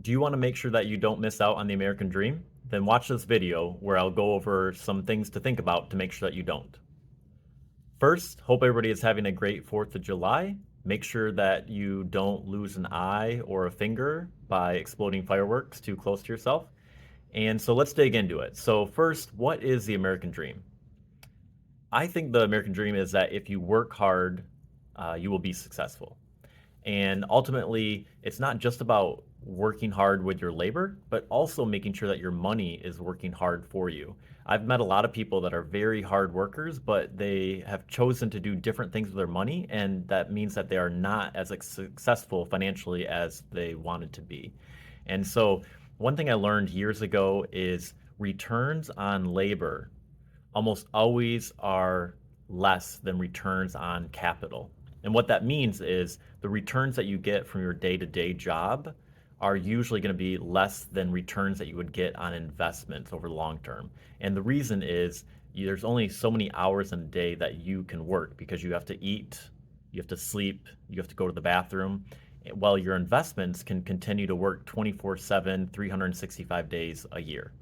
Do you want to make sure that you don't miss out on the American dream? Then watch this video where I'll go over some things to think about to make sure that you don't. First, hope everybody is having a great 4th of July. Make sure that you don't lose an eye or a finger by exploding fireworks too close to yourself. And so let's dig into it. So first, what is the American dream? I think the American dream is that if you work hard, you will be successful. And ultimately, it's not just about working hard with your labor, but also making sure that your money is working hard for you. I've met a lot of people that are very hard workers, but they have chosen to do different things with their money, and that means that they are not as successful financially as they wanted to be. And so, one thing I learned years ago is returns on labor almost always are less than returns on capital. And what that means is the returns that you get from your day-to-day job are usually going to be less than returns that you would get on investments over the long term. And the reason is there's only so many hours in a day that you can work because you have to eat, you have to sleep, you have to go to the bathroom, while your investments can continue to work 24/7, 365 days a year.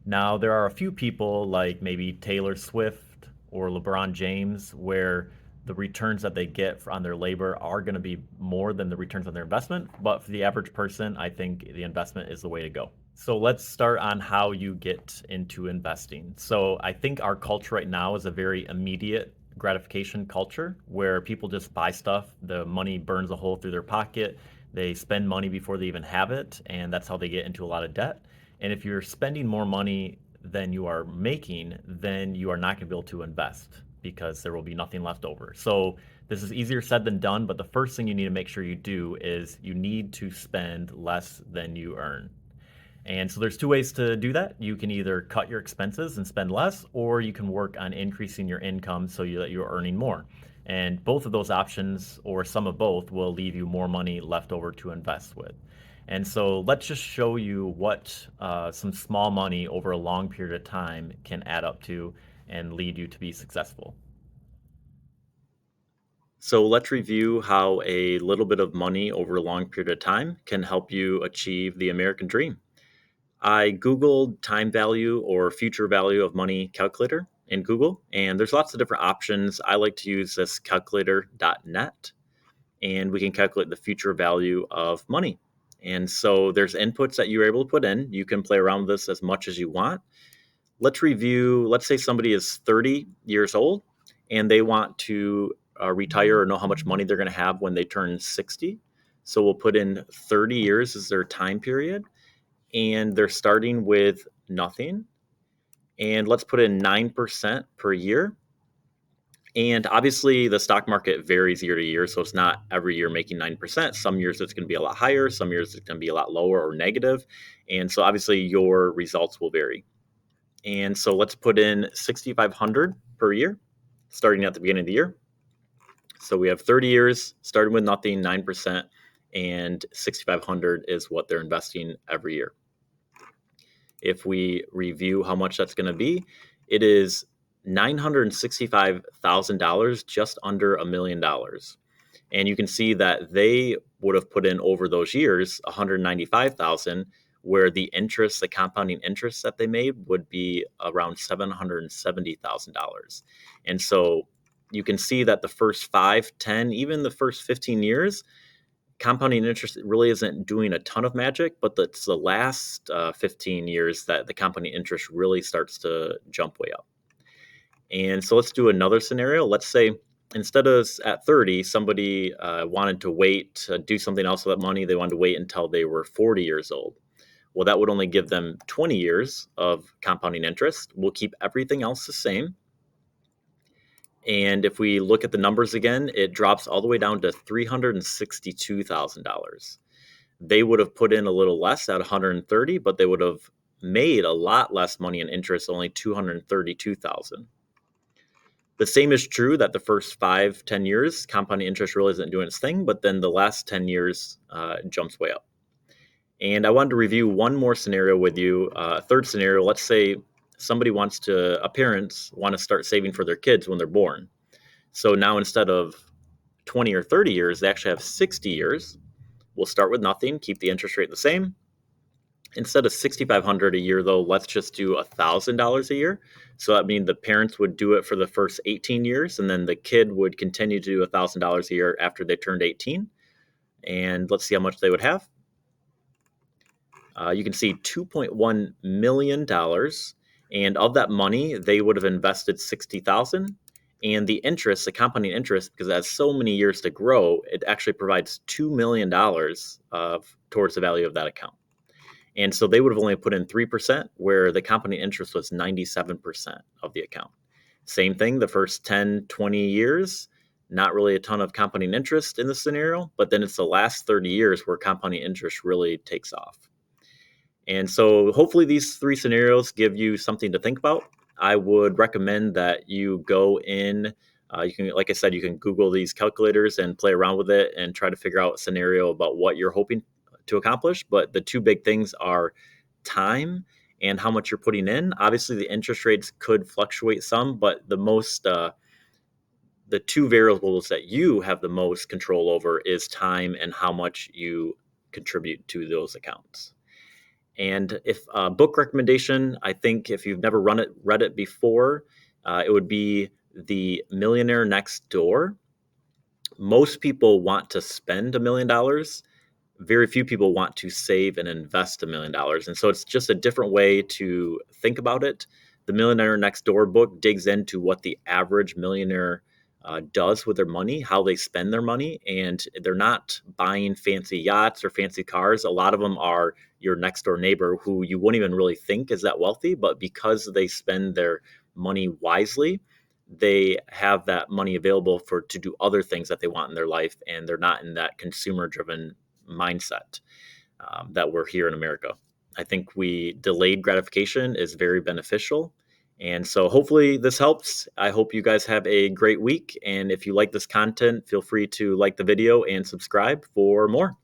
Now, there are a few people like maybe Taylor Swift or LeBron James where the returns that they get on their labor are going to be more than the returns on their investment. But for the average person, I think the investment is the way to go. So let's start on how you get into investing. So I think our culture right now is a very immediate gratification culture where people just buy stuff, the money burns a hole through their pocket, they spend money before they even have it, and that's how they get into a lot of debt. And if you're spending more money than you are making, then you are not going to be able to invest because there will be nothing left over. So this is easier said than done, but the first thing you need to make sure you do is you need to spend less than you earn. And so there's two ways to do that. You can either cut your expenses and spend less, or you can work on increasing your income so that you're earning more. And both of those options, or some of both, will leave you more money left over to invest with. And so let's just show you what some small money over a long period of time can add up to and lead you to be successful. So let's review how a little bit of money over a long period of time can help you achieve the American dream. I Googled time value or future value of money calculator in Google, and there's lots of different options. I like to use this calculator.net, and we can calculate the future value of money. And so there's inputs that you're able to put in. You can play around with this as much as you want. Let's review, let's say somebody is 30 years old and they want to retire or know how much money they're going to have when they turn 60. So we'll put in 30 years as their time period, and they're starting with nothing. And let's put in 9% per year. And obviously, the stock market varies year to year, so it's not every year making 9%. Some years it's going to be a lot higher, some years it's going to be a lot lower or negative. And so obviously, your results will vary. And so let's put in 6,500 per year, starting at the beginning of the year. So we have 30 years, starting with nothing, 9%, and 6,500 is what they're investing every year. If we review how much that's going to be, it is $965,000, just under $1 million. And you can see that they would have put in over those years $195,000, where the interest, the compounding interest that they made would be around $770,000. And so you can see that the first 5, 10, even the first 15 years, compounding interest really isn't doing a ton of magic, but it's the last 15 years that the compounding interest really starts to jump way up. And so let's do another scenario. Let's say instead of at 30, somebody wanted to wait to do something else with that money. They wanted to wait until they were 40 years old. Well, that would only give them 20 years of compounding interest. We'll keep everything else the same. And if we look at the numbers again, it drops all the way down to $362,000. They would have put in a little less at 130, but they would have made a lot less money in interest, only 232,000. The same is true that the first 5, 10 years, compounding interest really isn't doing its thing, but then the last 10 years jumps way up. And I wanted to review one more scenario with you. Third scenario, let's say parents want to start saving for their kids when they're born. So now instead of 20 or 30 years, they actually have 60 years. We'll start with nothing, keep the interest rate the same. Instead of $6,500 a year, though, let's just do $1,000 a year. So that means the parents would do it for the first 18 years, and then the kid would continue to do $1,000 a year after they turned 18. And let's see how much they would have. You can see $2.1 million. And of that money, they would have invested 60,000. And the interest, the compounding interest, because it has so many years to grow, it actually provides $2 million towards the value of that account. And so they would have only put in 3%, where the compounding interest was 97% of the account. Same thing, the first 10, 20 years, not really a ton of compounding interest in this scenario, but then it's the last 30 years where compounding interest really takes off. And so hopefully these three scenarios give you something to think about. I would recommend that you go in, you can, like I said, you can Google these calculators and play around with it and try to figure out a scenario about what you're hoping to accomplish. But the two big things are time and how much you're putting in. Obviously, the interest rates could fluctuate some, but the two variables that you have the most control over is time and how much you contribute to those accounts. And if a book recommendation, I think if you've never read it before, it would be The Millionaire Next Door. Most people want to spend $1 million. Very few people want to save and invest $1 million. And so it's just a different way to think about it. The Millionaire Next Door book digs into what the average millionaire does with their money, how they spend their money. And they're not buying fancy yachts or fancy cars. A lot of them are your next door neighbor who you wouldn't even really think is that wealthy, but because they spend their money wisely, they have that money available to do other things that they want in their life, and they're not in that consumer driven mindset that we're here in America. I think delayed gratification is very beneficial. And so hopefully this helps. I hope you guys have a great week. And if you like this content, feel free to like the video and subscribe for more.